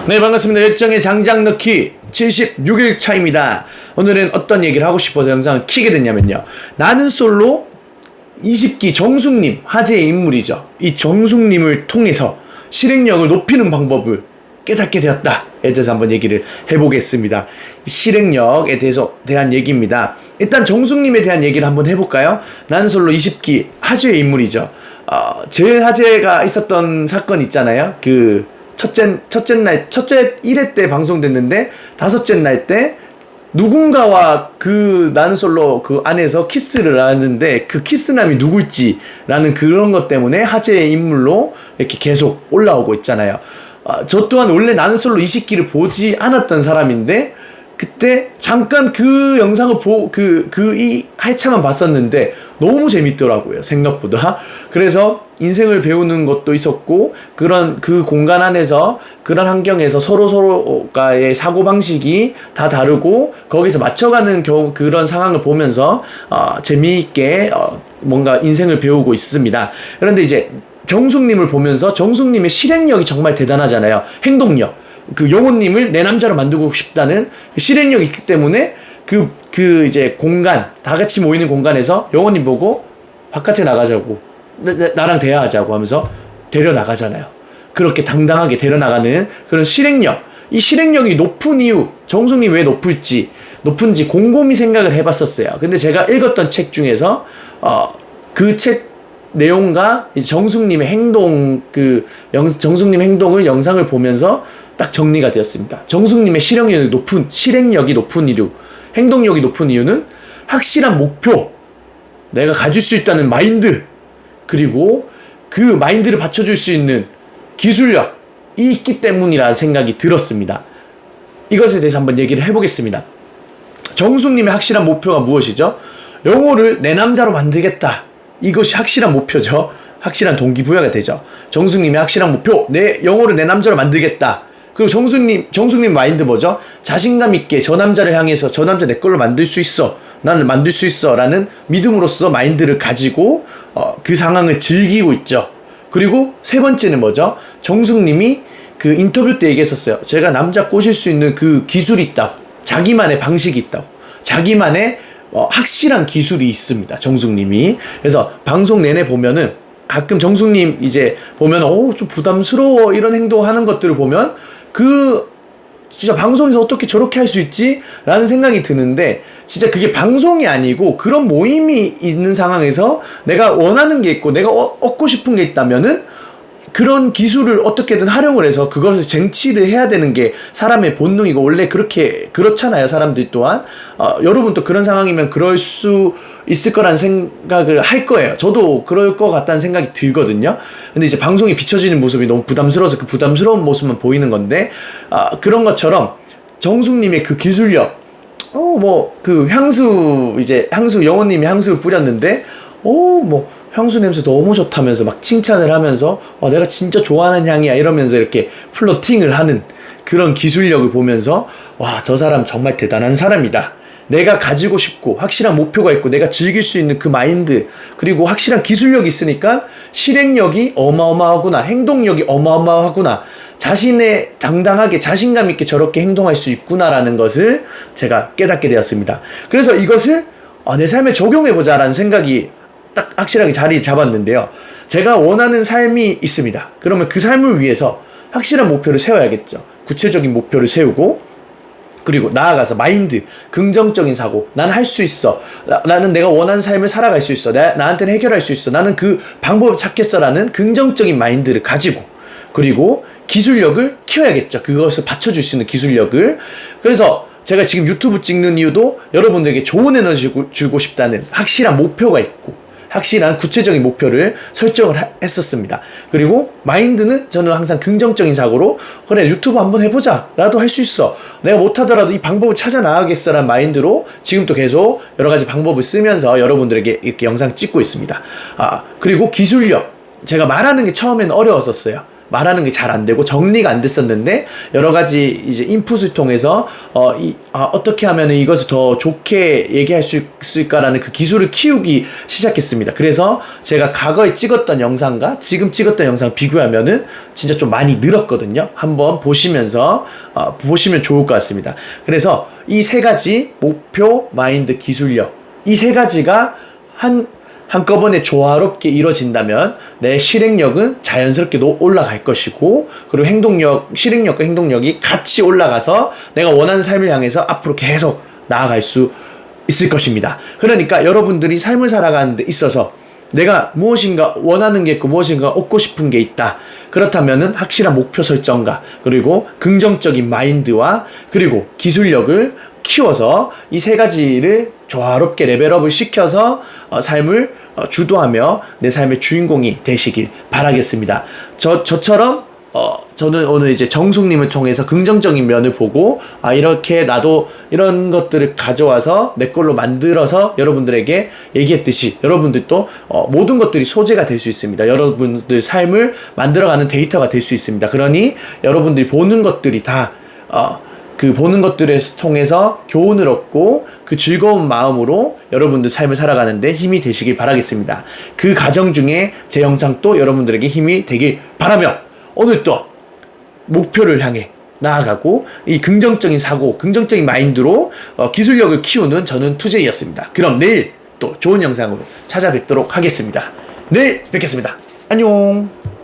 네, 반갑습니다. 열정의 장작 넣기 76일 차입니다. 오늘은 어떤 얘기를 하고 싶어서 영상을 키게 됐냐면요, 나는 솔로 20기 정숙님, 화제의 인물이죠. 이 정숙님을 통해서 실행력을 높이는 방법을 깨닫게 되었다에 대해서 한번 얘기를 해보겠습니다. 실행력에 대한 얘기입니다. 일단 정숙님에 대한 얘기를 한번 해볼까요? 나는 솔로 20기 화제의 인물이죠. 제일 화제가 있었던 사건 있잖아요. 그 첫째 1회 때 방송됐는데, 다섯째 날 때 누군가와 그 나는 솔로 그 안에서 키스를 하는데, 그 키스남이 누굴지라는 그런 것 때문에 화제의 인물로 이렇게 계속 올라오고 있잖아요. 저 또한 원래 나는 솔로 20기를 보지 않았던 사람인데, 그때 잠깐 그 영상을 이 하차만 봤었는데 너무 재밌더라고요, 생각보다. 그래서 인생을 배우는 것도 있었고, 그 공간 안에서, 그런 환경에서 서로가의 사고방식이 다 다르고, 거기서 맞춰가는 그런 상황을 보면서, 재미있게, 뭔가 인생을 배우고 있습니다. 그런데 이제, 정숙님을 보면서 정숙님의 실행력이 정말 대단하잖아요. 행동력. 그 영호님을 내 남자로 만들고 싶다는 그 실행력이 있기 때문에 이제 공간, 다 같이 모이는 공간에서 영호님 보고 바깥에 나가자고, 나랑 대화하자고 하면서 데려나가잖아요. 그렇게 당당하게 데려나가는 그런 실행력. 이 실행력이 높은 이유, 정숙님 왜 높은지 곰곰이 생각을 해봤었어요. 근데 제가 읽었던 책 중에서, 그 책 내용과 정숙님의 정숙님의 행동을 영상을 보면서 딱 정리가 되었습니다. 정숙님의 실행력이 높은 이유, 행동력이 높은 이유는 확실한 목표, 내가 가질 수 있다는 마인드, 그리고 그 마인드를 받쳐줄 수 있는 기술력이 있기 때문이라는 생각이 들었습니다. 이것에 대해서 한번 얘기를 해보겠습니다. 정숙님의 확실한 목표가 무엇이죠? 영호를 내 남자로 만들겠다. 이것이 확실한 목표죠. 확실한 동기부여가 되죠. 정숙님의 확실한 목표, 영호를 내 남자로 만들겠다. 그리고 정숙님 마인드 뭐죠? 자신감 있게 저 남자를 향해서, 저 남자 내 걸로 만들 수 있어, 나는 만들 수 있어 라는 믿음으로써 마인드를 가지고 그 상황을 즐기고 있죠. 그리고 세 번째는 뭐죠? 정숙님이 그 인터뷰 때 얘기했었어요. 제가 남자 꼬실 수 있는 그 기술이 있다고, 자기만의 방식이 있다고, 자기만의 확실한 기술이 있습니다, 정숙님이. 그래서 방송 내내 보면은 가끔 정숙님 이제 보면 좀 부담스러워 이런 행동하는 것들을 보면, 진짜 방송에서 어떻게 저렇게 할 수 있지? 라는 생각이 드는데, 진짜 그게 방송이 아니고 그런 모임이 있는 상황에서 내가 원하는 게 있고 내가 얻고 싶은 게 있다면은 그런 기술을 어떻게든 활용을 해서 그것을 쟁취를 해야 되는 게 사람의 본능이고, 원래 그렇잖아요, 사람들 또한. 여러분도 그런 상황이면 그럴 수 있을 거라는 생각을 할 거예요. 저도 그럴 것 같다는 생각이 들거든요. 근데 이제 방송에 비춰지는 모습이 너무 부담스러워서 그 부담스러운 모습만 보이는 건데, 그런 것처럼 정숙님의 그 기술력, 영호님이 향수를 뿌렸는데, 향수 냄새 너무 좋다면서 막 칭찬을 하면서, 내가 진짜 좋아하는 향이야 이러면서 이렇게 플로팅을 하는 그런 기술력을 보면서, 와, 저 사람 정말 대단한 사람이다. 내가 가지고 싶고 확실한 목표가 있고 내가 즐길 수 있는 그 마인드, 그리고 확실한 기술력이 있으니까 실행력이 어마어마하구나, 행동력이 어마어마하구나, 당당하게 자신감 있게 저렇게 행동할 수 있구나라는 것을 제가 깨닫게 되었습니다. 그래서 이것을 내 삶에 적용해보자라는 생각이 딱 확실하게 자리 잡았는데요. 제가 원하는 삶이 있습니다. 그러면 그 삶을 위해서 확실한 목표를 세워야겠죠. 구체적인 목표를 세우고, 그리고 나아가서 마인드, 긍정적인 사고, 난 할 수 있어, 나는 내가 원하는 삶을 살아갈 수 있어, 나한테는 해결할 수 있어, 나는 그 방법을 찾겠어라는 긍정적인 마인드를 가지고, 그리고 기술력을 키워야겠죠. 그것을 받쳐줄 수 있는 기술력을. 그래서 제가 지금 유튜브 찍는 이유도 여러분들에게 좋은 에너지를 주고 싶다는 확실한 목표가 있고, 확실한 구체적인 목표를 설정을 했었습니다. 그리고 마인드는 저는 항상 긍정적인 사고로, 그래, 유튜브 한번 해보자 라도 할 수 있어, 내가 못하더라도 이 방법을 찾아 나가겠어 라는 마인드로 지금도 계속 여러가지 방법을 쓰면서 여러분들에게 이렇게 영상 찍고 있습니다. 그리고 기술력, 제가 말하는 게 처음에는 어려웠었어요. 말하는 게 잘 안 되고 정리가 안 됐었는데 여러 가지 이제 인풋을 통해서 어떻게 하면 이것을 더 좋게 얘기할 수 있을까라는 그 기술을 키우기 시작했습니다. 그래서 제가 과거에 찍었던 영상과 지금 찍었던 영상 비교하면은 진짜 좀 많이 늘었거든요. 한번 보시면서 보시면 좋을 것 같습니다. 그래서 이 세 가지 목표, 마인드, 기술력 이 세 가지가 한꺼번에 조화롭게 이루어진다면 내 실행력은 자연스럽게 올라갈 것이고, 그리고 실행력과 행동력이 같이 올라가서 내가 원하는 삶을 향해서 앞으로 계속 나아갈 수 있을 것입니다. 그러니까 여러분들이 삶을 살아가는 데 있어서 내가 무엇인가 원하는 게 있고 무엇인가 얻고 싶은 게 있다. 그렇다면은 확실한 목표 설정과 그리고 긍정적인 마인드와 그리고 기술력을 키워서 이 세 가지를 조화롭게 레벨업을 시켜서 삶을 주도하며 내 삶의 주인공이 되시길 바라겠습니다. 저처럼 저는 오늘 이제 정숙님을 통해서 긍정적인 면을 보고 이렇게 나도 이런 것들을 가져와서 내 걸로 만들어서 여러분들에게 얘기했듯이 여러분들도 모든 것들이 소재가 될 수 있습니다. 여러분들 삶을 만들어가는 데이터가 될 수 있습니다. 그러니 여러분들이 보는 것들이 다 그 보는 것들을 통해서 교훈을 얻고 그 즐거운 마음으로 여러분들 삶을 살아가는데 힘이 되시길 바라겠습니다. 그 과정 중에 제 영상도 여러분들에게 힘이 되길 바라며 오늘 또 목표를 향해 나아가고 이 긍정적인 사고, 긍정적인 마인드로 기술력을 키우는 저는 투제이였습니다. 그럼 내일 또 좋은 영상으로 찾아뵙도록 하겠습니다. 내일 뵙겠습니다. 안녕.